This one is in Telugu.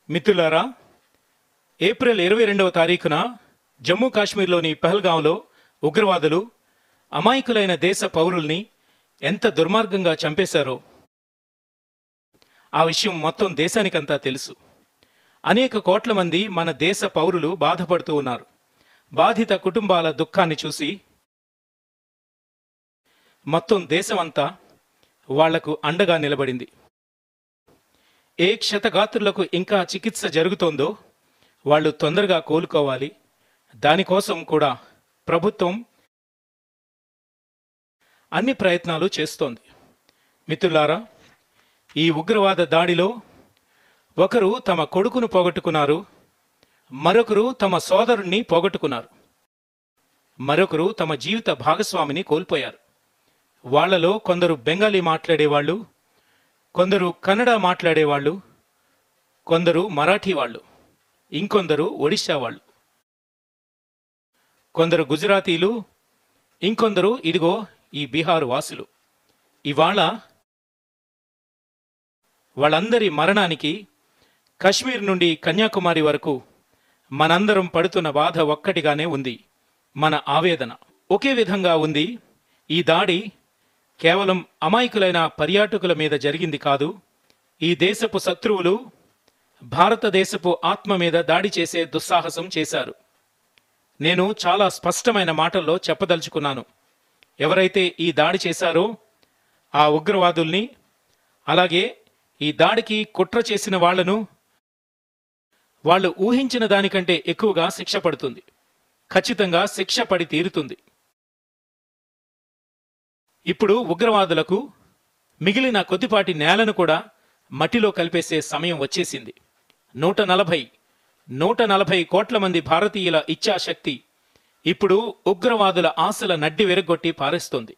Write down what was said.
మిత్రులారా, ఏప్రిల్ 22వ తారీఖున జమ్మూ కాశ్మీర్లోని పహల్గాంలో ఉగ్రవాదులు అమాయకులైన దేశ పౌరుల్ని ఎంత దుర్మార్గంగా చంపేశారో ఆ విషయం మొత్తం దేశానికంతా తెలుసు. అనేక కోట్ల మంది మన దేశ పౌరులు బాధపడుతూ ఉన్నారు. బాధిత కుటుంబాల దుఃఖాన్ని చూసి మొత్తం దేశమంతా వాళ్లకు అండగా నిలబడింది. ఏ క్షతగాత్రులకు ఇంకా చికిత్స జరుగుతోందో వాళ్ళు తొందరగా కోలుకోవాలి. దానికోసం కూడా ప్రభుత్వం అన్ని ప్రయత్నాలు చేస్తోంది. మిత్రులారా, ఈ ఉగ్రవాద దాడిలో ఒకరు తమ కొడుకును పోగొట్టుకున్నారు, మరొకరు తమ సోదరుణ్ణి పోగొట్టుకున్నారు, మరొకరు తమ జీవిత భాగస్వామిని కోల్పోయారు. వాళ్లలో కొందరు బెంగాలీ మాట్లాడేవాళ్ళు, కొందరు కన్నడ మాట్లాడేవాళ్ళు, కొందరు మరాఠీ వాళ్ళు, ఇంకొందరు ఒడిశా వాళ్ళు, కొందరు గుజరాతీలు, ఇంకొందరు ఇదిగో ఈ బీహారు వాసులు. ఇవాళ వాళ్ళందరి మరణానికి కశ్మీర్ నుండి కన్యాకుమారి వరకు మనందరం పడుతున్న బాధ ఒక్కటిగానే ఉంది. మన ఆవేదన ఒకే విధంగా ఉంది. ఈ దాడి కేవలం అమాయకులైన పర్యాటకుల మీద జరిగింది కాదు. ఈ దేశపు శత్రువులు భారతదేశపు ఆత్మ మీద దాడి చేసే దుస్సాహసం చేశారు. నేను చాలా స్పష్టమైన మాటల్లో చెప్పదలుచుకున్నాను. ఎవరైతే ఈ దాడి చేశారో ఆ ఉగ్రవాదుల్ని, అలాగే ఈ దాడికి కుట్ర చేసిన వాళ్లను వాళ్ళు ఊహించిన దానికంటే ఎక్కువగా శిక్ష పడుతుంది. ఖచ్చితంగా శిక్ష పడి తీరుతుంది. ఇప్పుడు ఉగ్రవాదులకు మిగిలిన కొద్దిపాటి నేలను కూడా మట్టిలో కలిపేసే సమయం వచ్చేసింది. 140 కోట్ల మంది భారతీయుల ఇచ్ఛాశక్తి ఇప్పుడు ఉగ్రవాదుల ఆశల నడ్డి విరగొట్టి పారేస్తోంది.